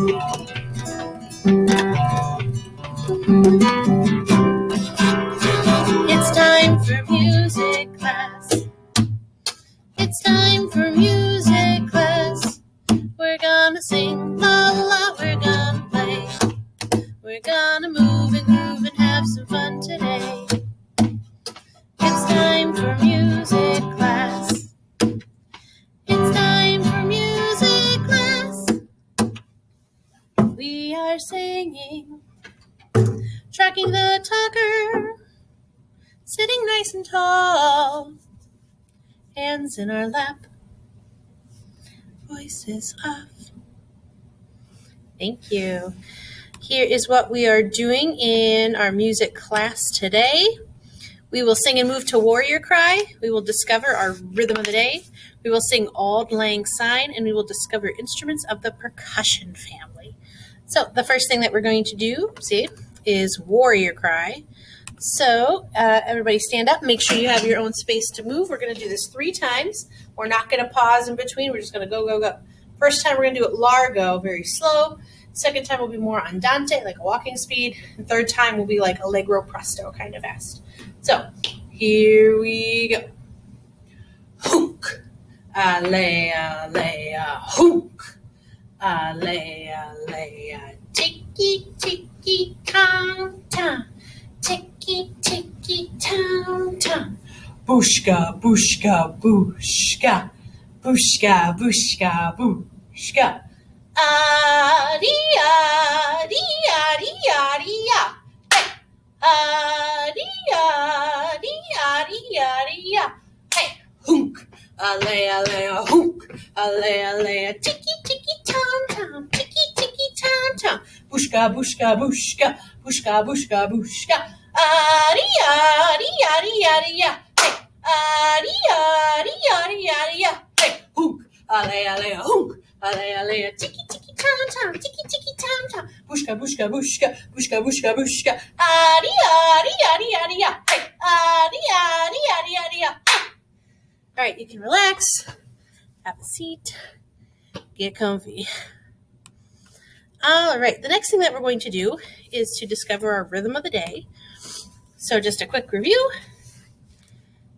It's time for music class. It's time for music class. We're gonna sing, la la, we're gonna play. We're gonna move and groove and have some fun today. It's time for music class. It's time for music class. We are singing, tracking the talker, sitting nice and tall, hands in our lap, voices off. Thank you. Here is what we are doing in our music class today. We will sing and move to Warrior Cry. We will discover our rhythm of the day. We will sing Auld, Syne, and we will discover instruments of the Percussion Family. So the first thing that we're going to do, is Warrior Cry. So everybody stand up. Make sure you have your own space to move. We're going to do this 3 times. We're not going to pause in between. We're just going to go, go, go. First time we're going to do it largo, very slow. Second time will be more andante, like a walking speed. And third time will be like allegro presto, kind of fast. So here we go. Hook, alea, lea, hook, alea, lea, ticky, ticky, tom, tom, ticky, ticky, tom, tom. Bushka, bushka, bushka, bushka, bushka, bushka. Aria, ria, ria, ria. Hey. Aria, ria, ria, ria. Hey. Hunk. Alea, alea, hunk. Alea, alea. Tiki, tiki, tom, tom. Tiki, tiki, tom, tom. Bushka, bushka, bushka. Bushka, bushka, bushka. Aria, ria, ria, ria. Hey. Aria, ria, ria, ria. Hey. Hunk. Alea, alea, hunk. Alea, alea, tiki, tiki, tom, tom, tiki, tiki, tom, tom. Bushka, bushka, bushka, bushka, bushka, bushka. Aria, ria, ria, ria. Hey, aria, ria, ria, ria. All right, you can relax, have a seat, get comfy. All right, the next thing that we're going to do is to discover our rhythm of the day. So just a quick review.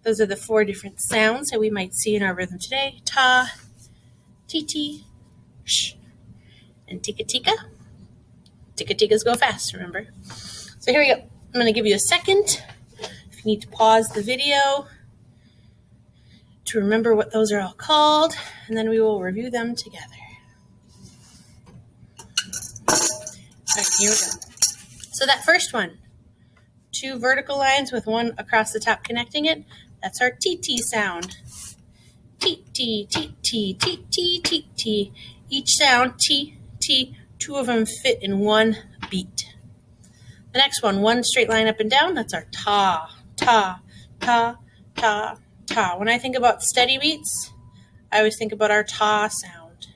Those are the 4 different sounds that we might see in our rhythm today. Ta, ti, sh, and tika tika. Tika tikas go fast, remember? So here we go. I'm going to give you a second if you need to pause the video to remember what those are all called, and then we will review them together. All right, here we go. So that first one, 2 vertical lines with 1 across the top connecting it, that's our TT sound. T, T, T, T, T, T, T, T. Each sound, T, T, 2 of them fit in 1 beat. The next one, 1 straight line up and down, that's our ta, ta, ta, ta, ta. When I think about steady beats, I always think about our ta sound,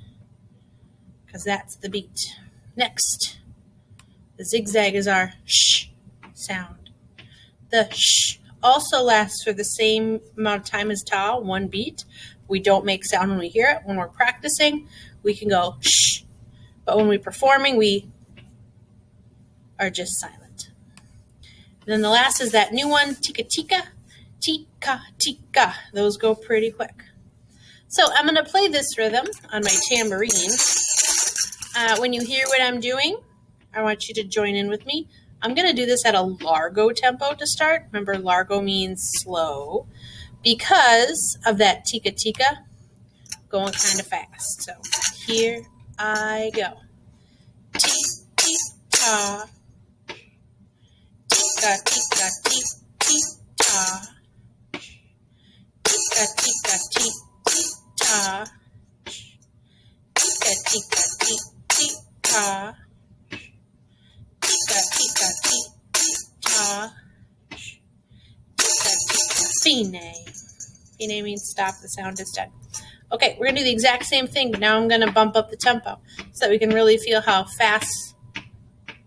because that's the beat. Next, the zigzag is our sh sound. The sh also lasts for the same amount of time as ta, 1 beat. We don't make sound when we hear it. When we're practicing, we can go shh. But when we're performing, we are just silent. And then the last is that new one, tika tika, tika tika. Those go pretty quick. So I'm going to play this rhythm on my tambourine. When you hear what I'm doing, I want you to join in with me. I'm going to do this at a largo tempo to start. Remember, largo means slow, because of that tika tika going kind of fast. So here I go. Ti-ti-ta. Tika-tika-ti-ti-ta. Tika-tika-ti-ti-ta. Tika-tika-ti-ti-ta. Tika-tika-ti-ti-ta. Syne. Syne means stop, the sound is done. Okay, we're going to do the exact same thing, but now I'm going to bump up the tempo so that we can really feel how fast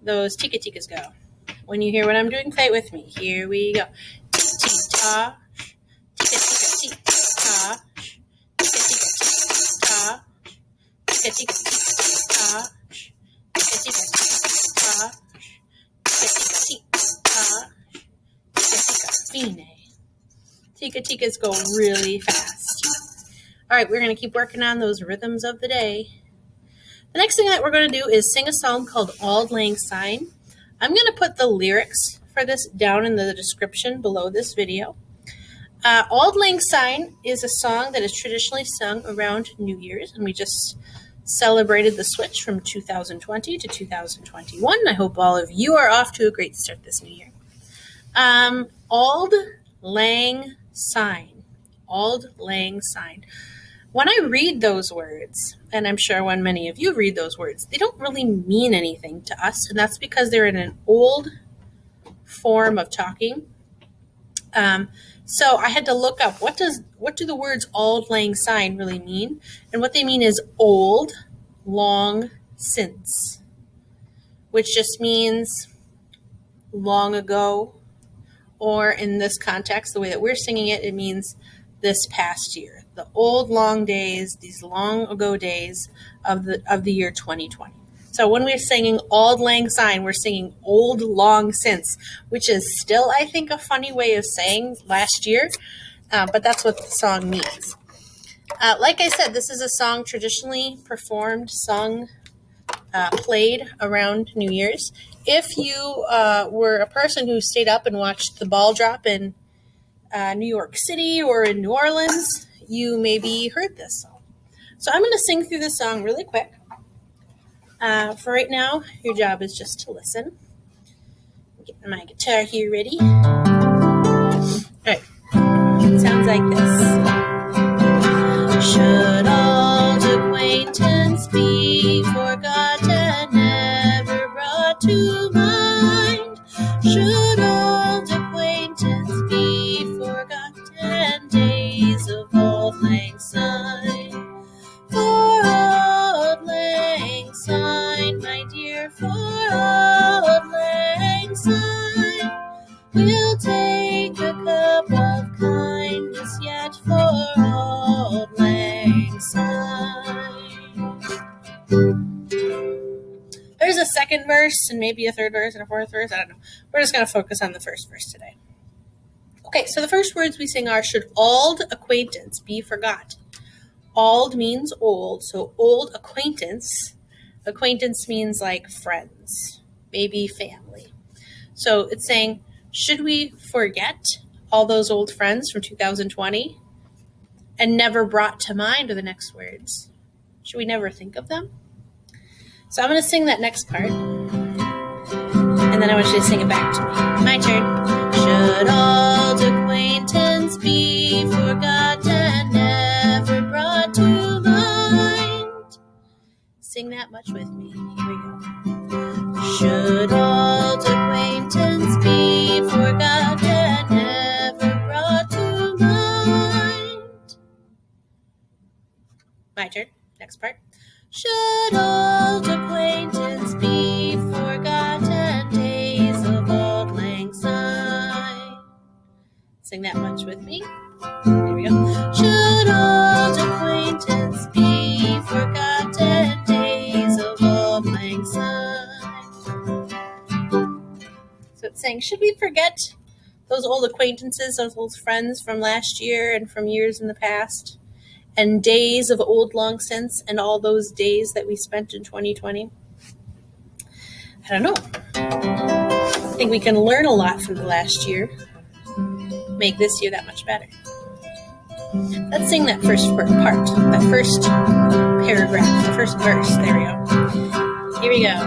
those tika tikas go. When you hear what I'm doing, play it with me. Here we go. Tika-tika, tika-tika-tika, tika-tika-tika, tika-tika-tika, tika-tikas go really fast. All right, we're going to keep working on those rhythms of the day. The next thing that we're going to do is sing a song called Auld Lang Syne. I'm going to put the lyrics for this down in the description below this video. Auld Lang Syne is a song that is traditionally sung around New Year's, and we just celebrated the switch from 2020 to 2021. I hope all of you are off to a great start this new year. Auld Lang Syne. Auld Lang Syne. When I read those words, and I'm sure when many of you read those words, they don't really mean anything to us, and that's because they're in an old form of talking. So I had to look up what do the words Auld Lang Syne really mean, and what they mean is old, long since, which just means long ago, or in this context, the way that we're singing it, it means this past year, the old long days, these long ago days of the year 2020. So when we're singing Auld Lang Syne, we're singing old long since, which is still, I think, a funny way of saying last year, but that's what the song means. Like I said, this is a song traditionally performed, sung, played around New Year's. If you were a person who stayed up and watched the ball drop in New York City or in New Orleans, you maybe heard this song. So I'm going to sing through this song really quick. For right now, your job is just to listen. Get my guitar here ready. All right. It sounds like this. Should old acquaintance be forgotten, never brought to mind? Should old acquaintance be forgotten, days of Auld Lang Syne? For Auld Lang Syne, my dear, for Auld Lang Syne, we'll take a cup of kindness yet for Auld Lang Syne. There's a second verse and maybe a third verse and a fourth verse. I don't know. We're just going to focus on the first verse today. Okay, so the first words we sing are, should auld acquaintance be forgot? Auld means old, so old acquaintance. Acquaintance means like friends, maybe family. So it's saying, should we forget all those old friends from 2020 and never brought to mind are the next words? Should we never think of them? So I'm going to sing that next part, and then I want you to sing it back to me. My turn. Should old acquaintance be forgotten, never brought to mind? Sing that much with me. Here we go. Should old acquaintance be forgotten, never brought to mind? My turn. Next part. Should old acquaintance be forgotten, days of Auld Lang Syne? Sing that much with me. There we go. Should old acquaintance be forgotten, days of Auld Lang Syne? So it's saying, should we forget those old acquaintances, those old friends from last year and from years in the past? And days of old long since, and all those days that we spent in 2020? I don't know. I think we can learn a lot from the last year, make this year that much better. Let's sing that first part, that first paragraph, the first verse. There we go. Here we go.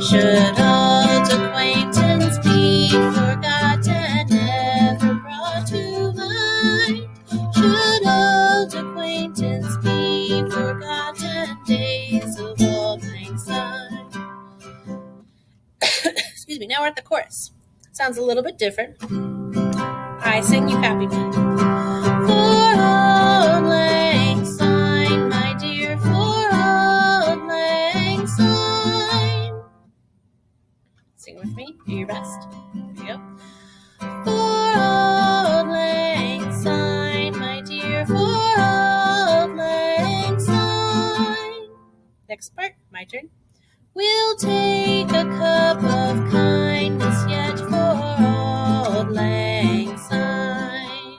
Should old acquaintance be forgotten, never brought to mind? Should old acquaintance be forgotten, days of Auld Lang Syne? Excuse me, now we're at the chorus. Sounds a little bit different. I sing, you copy me. For Auld Lang Syne, my dear, for Auld Lang Syne. Sing with me, do your best. Here you go. For Auld Lang Syne, my dear, for Auld Lang Syne. Next part, my turn. We'll take a cup of kindness yet for Auld Lang Syne.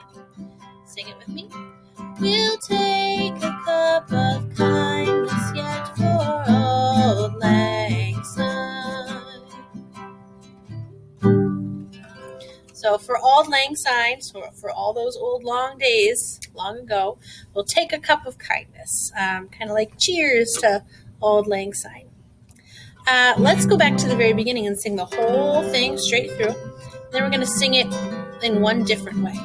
So for Auld Lang Syne, so for all those old long days, long ago, we'll take a cup of kindness, kind of like cheers to Auld Lang Syne. Let's go back to the very beginning and sing the whole thing straight through. Then we're going to sing it in one different way.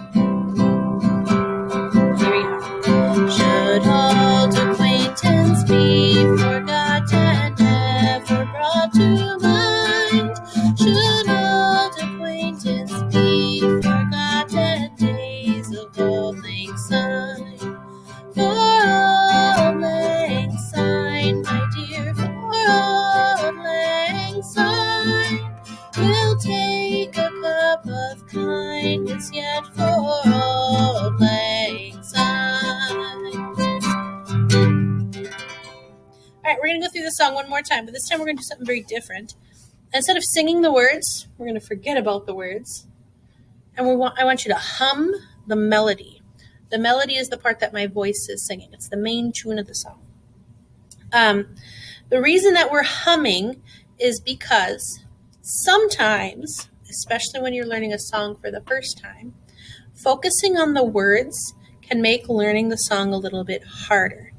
Here we go. Should old acquaintance be forgot and never brought to mind? Should old acquaintance be forgotten days of Auld Lang Syne? For Auld Lang Syne, my dear, for Auld Lang Syne, we'll take a cup of kindness yet for Auld Lang Syne. All right, we're going to go through the song one more time, but this time we're going to do something very different. Instead of singing the words, we're going to forget about the words, and I want you to hum the melody. The melody is the part that my voice is singing. It's the main tune of the song. The reason that we're humming is because sometimes, especially when you're learning a song for the first time, focusing on the words can make learning the song a little bit harder.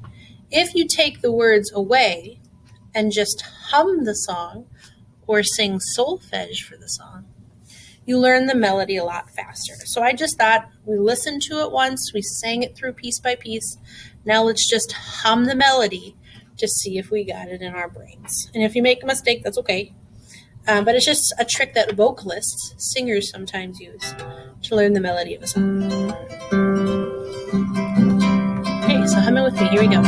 If you take the words away and just hum the song or sing solfege for the song, you learn the melody a lot faster. So I just thought we listened to it once, we sang it through piece by piece. Now let's just hum the melody to see if we got it in our brains. And if you make a mistake, that's okay. But it's just a trick that vocalists, singers sometimes use to learn the melody of a song. Okay, so hum it with me. Here we go.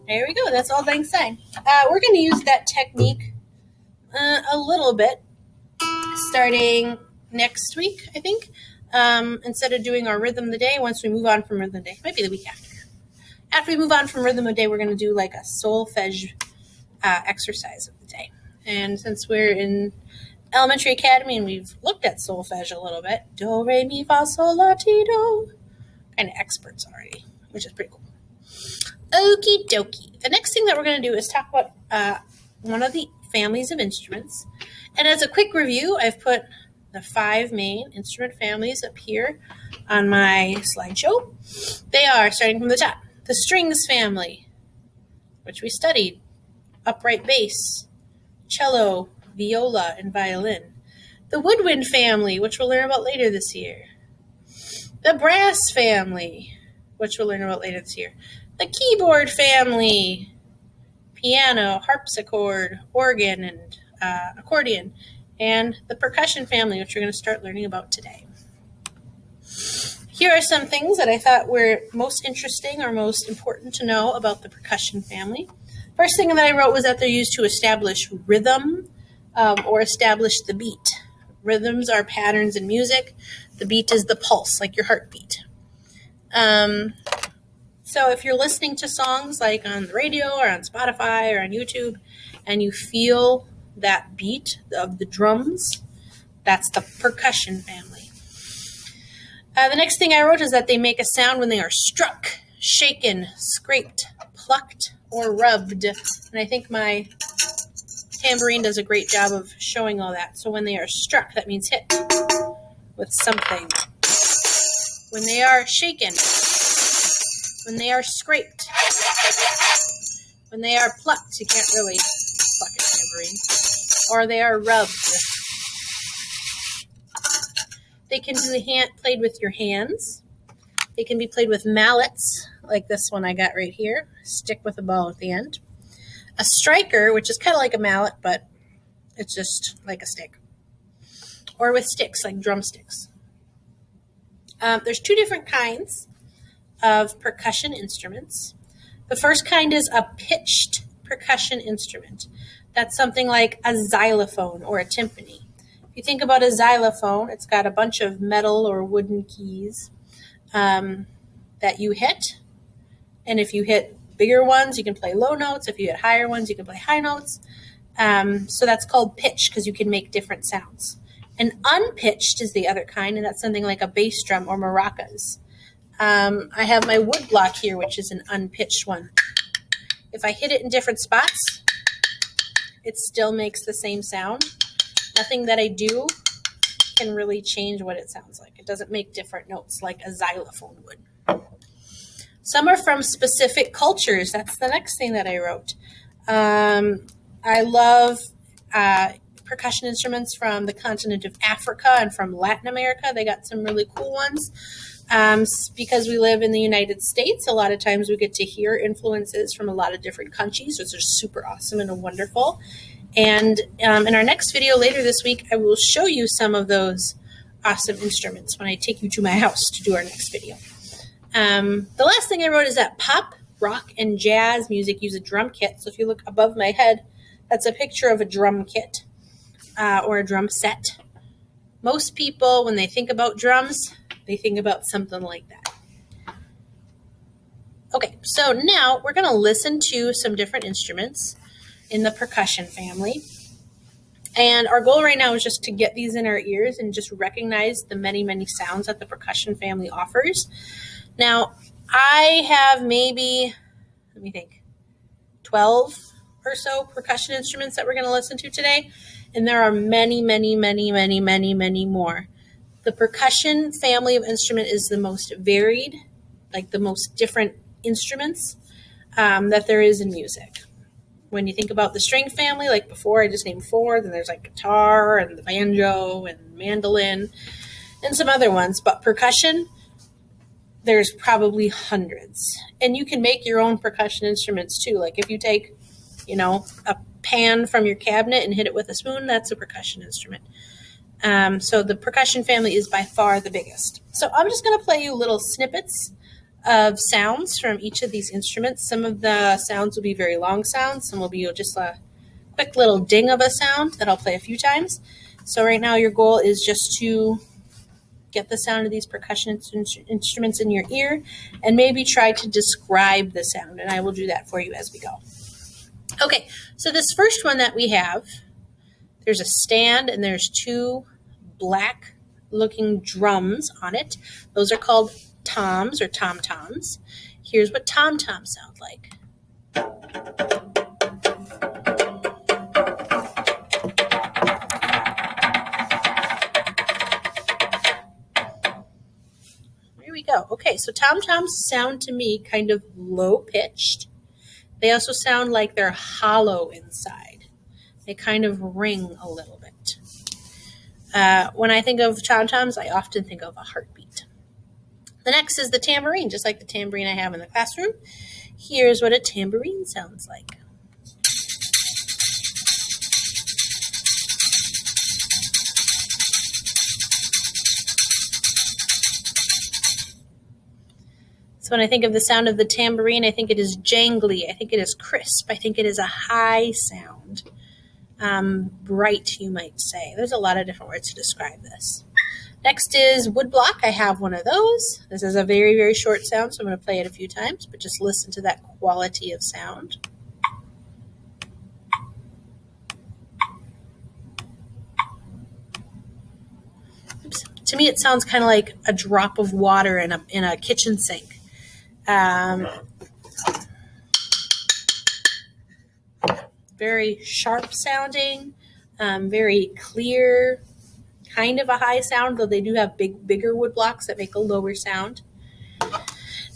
There we go. That's Auld Lang Syne. We're going to use that technique a little bit starting next week, I think. Instead of doing our rhythm of the day, once we move on from rhythm of the day, might be the week after. After we move on from rhythm of the day, we're going to do like a solfege exercise of the day. And since we're in elementary academy and we've looked at solfege a little bit, do, re, mi, fa, sol, la, ti, do, kind of experts already, which is pretty cool. Okie dokie. The next thing that we're going to do is talk about one of the families of instruments. And as a quick review, I've put the 5 main instrument families up here on my slideshow. They are, starting from the top, the strings family, which we studied, upright bass, cello, viola, and violin. The woodwind family, which we'll learn about later this year. The brass family, which we'll learn about later this year. The keyboard family, piano, harpsichord, organ, and accordion, and the percussion family, which we're going to start learning about today. Here are some things that I thought were most interesting or most important to know about the percussion family. First thing that I wrote was that they're used to establish rhythm or establish the beat. Rhythms are patterns in music. The beat is the pulse, like your heartbeat. So if you're listening to songs like on the radio or on Spotify or on YouTube and you feel that beat of the drums, that's the percussion family. The next thing I wrote is that they make a sound when they are struck, shaken, scraped, plucked, or rubbed. And I think my tambourine does a great job of showing all that. So when they are struck, that means hit with something. When they are shaken, when they are scraped, when they are plucked, you can't really pluck a tambourine, or they are rubbed. They can be played with your hands. They can be played with mallets, like this one I got right here, stick with a ball at the end. A striker, which is kind of like a mallet, but it's just like a stick. Or with sticks, like drumsticks. There's 2 different kinds of percussion instruments. The first kind is a pitched percussion instrument. That's something like a xylophone or a timpani. If you think about a xylophone, it's got a bunch of metal or wooden keys that you hit. And if you hit bigger ones, you can play low notes. If you hit higher ones, you can play high notes. So that's called pitch because you can make different sounds. And unpitched is the other kind, and that's something like a bass drum or maracas. I have my wood block here, which is an unpitched one. If I hit it in different spots, it still makes the same sound. Nothing that I do can really change what it sounds like. It doesn't make different notes like a xylophone would. Some are from specific cultures. That's the next thing that I wrote. I love percussion instruments from the continent of Africa and from Latin America. They got some really cool ones. Because we live in the United States, a lot of times we get to hear influences from a lot of different countries, which are super awesome and wonderful. And in our next video later this week, I will show you some of those awesome instruments when I take you to my house to do our next video. The last thing I wrote is that pop, rock, and jazz music use a drum kit. So if you look above my head, that's a picture of a drum kit or a drum set. Most people, when they think about drums, they think about something like that. Okay, so now we're going to listen to some different instruments in the percussion family. And our goal right now is just to get these in our ears and just recognize the many, many sounds that the percussion family offers. Now, I have maybe, 12 or so percussion instruments that we're going to listen to today. And there are many, many, many, many, many, many more. The percussion family of instrument is the most varied, like the most different instruments that there is in music. When you think about the string family, like before I just named 4, then there's like guitar and the banjo and mandolin and some other ones. But percussion, there's probably hundreds. And you can make your own percussion instruments too. Like if you take, a pan from your cabinet and hit it with a spoon, that's a percussion instrument. So the percussion family is by far the biggest. So I'm just going to play you little snippets of sounds from each of these instruments. Some of the sounds will be very long sounds. Some will be just a quick little ding of a sound that I'll play a few times. So right now your goal is just to get the sound of these percussion instruments in your ear and maybe try to describe the sound. And I will do that for you as we go. Okay, so this first one that we have, there's a stand and there's 2 black looking drums on it. Those are called toms or tom-toms. Here's what tom-toms sound like. There we go. Okay, so tom-toms sound to me kind of low-pitched. They also sound like they're hollow inside. They kind of ring a little bit. When I think of tom-toms, I often think of a heartbeat. The next is the tambourine, just like the tambourine I have in the classroom. Here's what a tambourine sounds like. So when I think of the sound of the tambourine, I think it is jangly. I think it is crisp. I think it is a high sound. Bright, you might say. There's a lot of different words to describe this. Next is woodblock. I have one of those. This is a very, very short sound, so I'm going to play it a few times, but just listen to that quality of sound. Oops. To me, it sounds kind of like a drop of water in a kitchen sink. Very sharp sounding, very clear, kind of a high sound, though they do have bigger wood blocks that make a lower sound.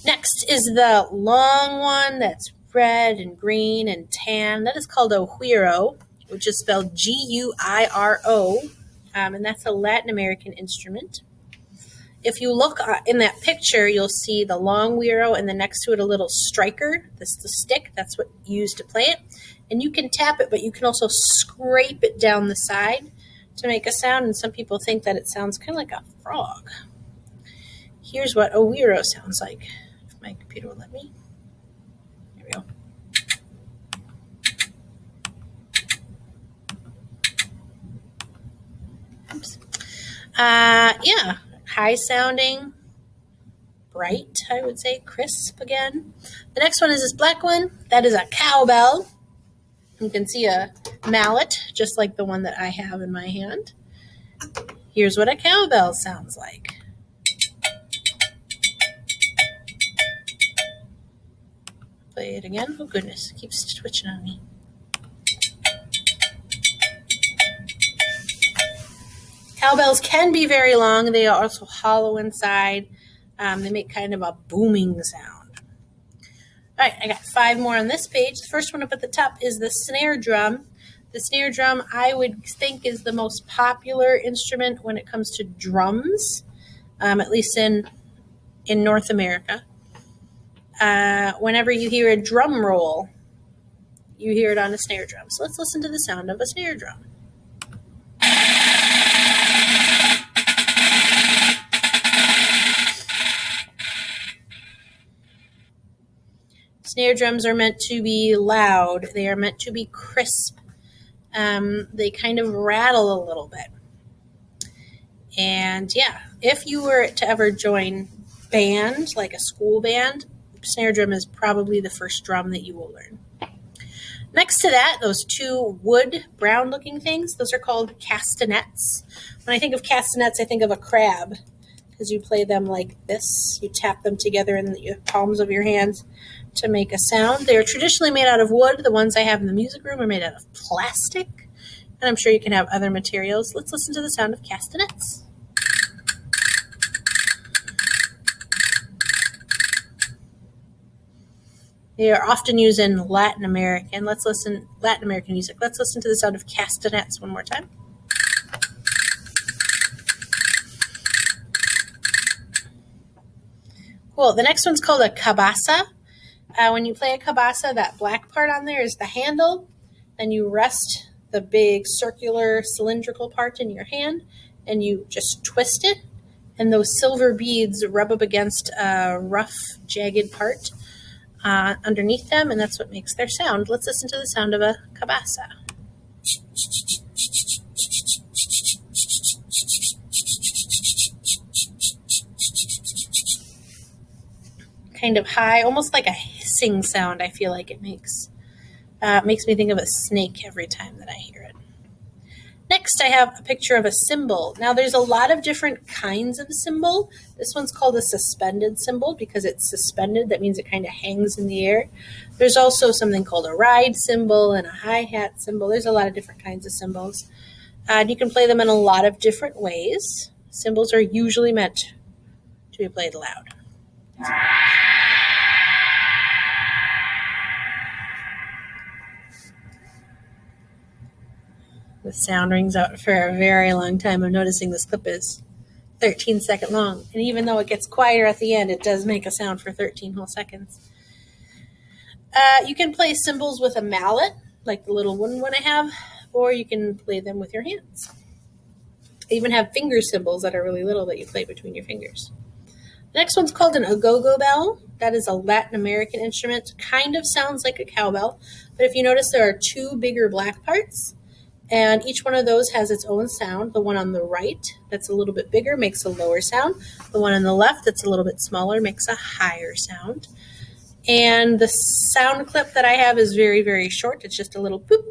Next is the long one that's red and green and tan. That is called a güiro, which is spelled G-U-I-R-O, and that's a Latin American instrument. If you look in that picture, you'll see the long güiro and then next to it a little striker. This is the stick. That's what you use to play it. And you can tap it, but you can also scrape it down the side to make a sound. And some people think that it sounds kind of like a frog. Here's what a güiro sounds like. If my computer will let me. There we go. sometimes. Yeah, high sounding, bright, I would say, crisp again. The next one is this black one. That is a cowbell. You can see a mallet, just like the one that I have in my hand. Here's what a cowbell sounds like. Play it again. Oh goodness, it keeps twitching on me. Cowbells can be very long. They are also hollow inside. They make kind of a booming sound. All right, I got 5 more on this page. The first one up at the top is the snare drum. The snare drum, I would think, is the most popular instrument when it comes to drums, at least in North America. Whenever you hear a drum roll, you hear it on a snare drum. So let's listen to the sound of a snare drum. Snare drums are meant to be loud. They are meant to be crisp. They kind of rattle a little bit. And yeah, if you were to ever join band, like a school band, snare drum is probably the first drum that you will learn. Next to that, those 2 wood, brown-looking things, those are called castanets. When I think of castanets, I think of a crab, because you play them like this. You tap them together in the palms of your hands to make a sound. They are traditionally made out of wood. The ones I have in the music room are made out of plastic, and I'm sure you can have other materials. Let's listen to the sound of castanets. They are often used in Latin American music. Let's listen to the sound of castanets one more time. Cool. The next one's called a cabasa. When you play a cabasa, that black part on there is the handle. Then you rest the big circular cylindrical part in your hand, and you just twist it. And those silver beads rub up against a rough, jagged part underneath them, and that's what makes their sound. Let's listen to the sound of a cabasa. Kind of high, almost like a hissing sound, I feel like it makes. It makes me think of a snake every time that I hear it. Next, I have a picture of a cymbal. Now, there's a lot of different kinds of cymbal. This one's called a suspended cymbal because it's suspended. That means it kind of hangs in the air. There's also something called a ride cymbal and a hi-hat cymbal. There's a lot of different kinds of cymbals. And you can play them in a lot of different ways. Cymbals are usually meant to be played loud. The sound rings out for a very long time. I'm noticing this clip is 13 seconds long. And even though it gets quieter at the end, it does make a sound for 13 whole seconds. You can play cymbals with a mallet, like the little wooden one I have, or you can play them with your hands. I even have finger cymbals that are really little that you play between your fingers. The next one's called an agogo bell. That is a Latin American instrument. Kind of sounds like a cowbell, but if you notice, there are 2 bigger black parts. And each one of those has its own sound. The one on the right, that's a little bit bigger, makes a lower sound. The one on the left, that's a little bit smaller, makes a higher sound. And the sound clip that I have is very, very short. It's just a little boop.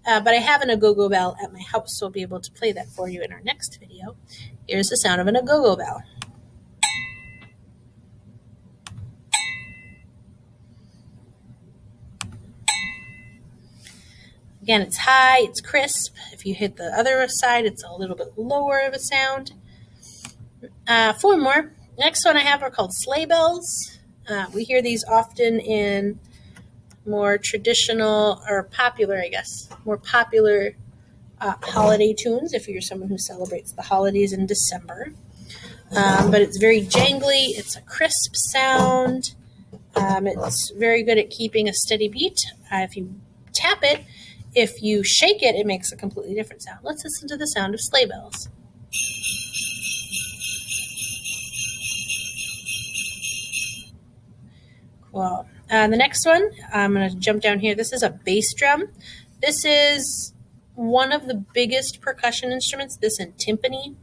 But I have an agogo bell at my house, so I'll be able to play that for you in our next video. Here's the sound of an agogo bell. Again, it's high, it's crisp. If you hit the other side, it's a little bit lower of a sound. 4 more. The next one I have are called sleigh bells. We hear these often in more traditional or popular, more popular holiday tunes if you're someone who celebrates the holidays in December. But it's very jangly. It's a crisp sound. It's very good at keeping a steady beat. If you tap it, if you shake it, it makes a completely different sound. Let's listen to the sound of sleigh bells. Cool. The next one, I'm going to jump down here. This is a bass drum. This is one of the biggest percussion instruments, this and timpani.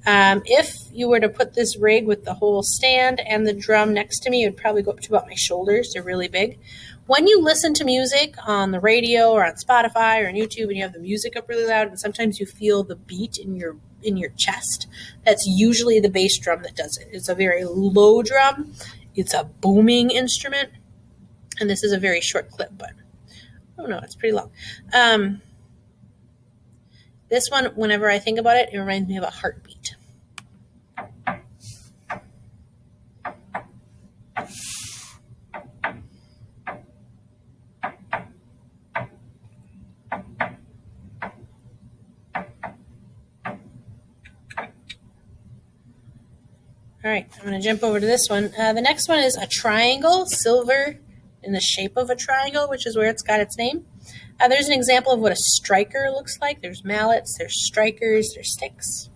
If you were to put this rig with the whole stand and the drum next to me, it would probably go up to about my shoulders. They're really big. When you listen to music on the radio or on Spotify or on YouTube and you have the music up really loud and sometimes you feel the beat in your chest, that's usually the bass drum that does it. It's a very low drum. It's a booming instrument. And this is a very short clip, but oh no, it's pretty long. This one, whenever I think about it, it reminds me of a heartbeat. All right, I'm going to jump over to this one. The next one is a triangle, silver in the shape of a triangle, which is where it's got its name. There's an example of what a striker looks like. There's mallets, there's strikers, there's sticks.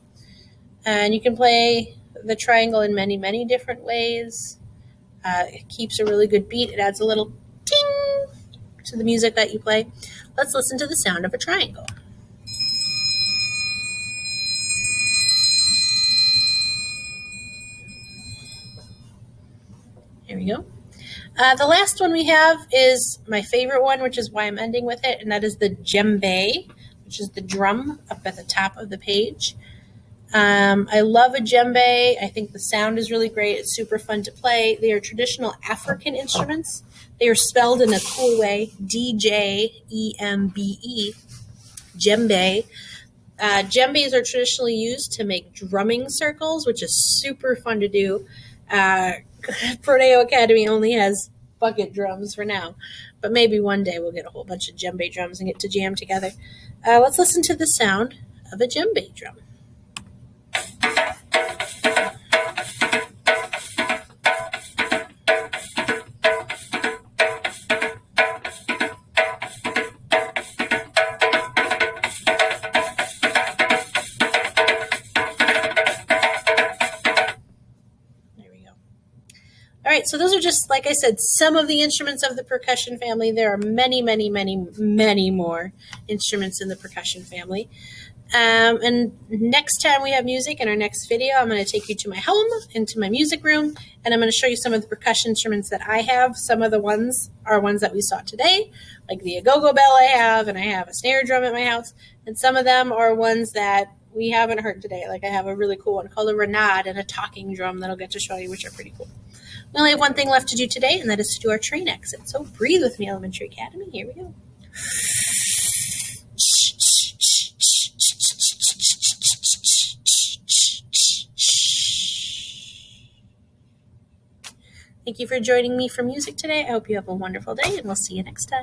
And you can play the triangle in many, many different ways. It keeps a really good beat. It adds a little ting to the music that you play. Let's listen to the sound of a triangle. Here we go. The last one we have is my favorite one, which is why I'm ending with it, and that is the djembe, which is the drum up at the top of the page. I love a djembe. I think the sound is really great. It's super fun to play. They are traditional African instruments. They are spelled in a cool way, D-J-E-M-B-E, djembe. Djembes are traditionally used to make drumming circles, which is super fun to do. Prodeo Academy only has bucket drums for now, but maybe one day we'll get a whole bunch of djembe drums and get to jam together. Let's listen to the sound of a djembe drum. All right, so those are just, like I said, some of the instruments of the percussion family. There are many, many, many, many more instruments in the percussion family. And next time we have music in our next video, I'm going to take you to my home, into my music room, and I'm going to show you some of the percussion instruments that I have. Some of the ones are ones that we saw today, like the agogo bell I have, and I have a snare drum at my house. And some of them are ones that we haven't heard today. Like I have a really cool one called a renade and a talking drum that I'll get to show you, which are pretty cool. We only have one thing left to do today, and that is to do our train exit. So breathe with me, Elementary Academy. Here we go. Thank you for joining me for music today. I hope you have a wonderful day, and we'll see you next time.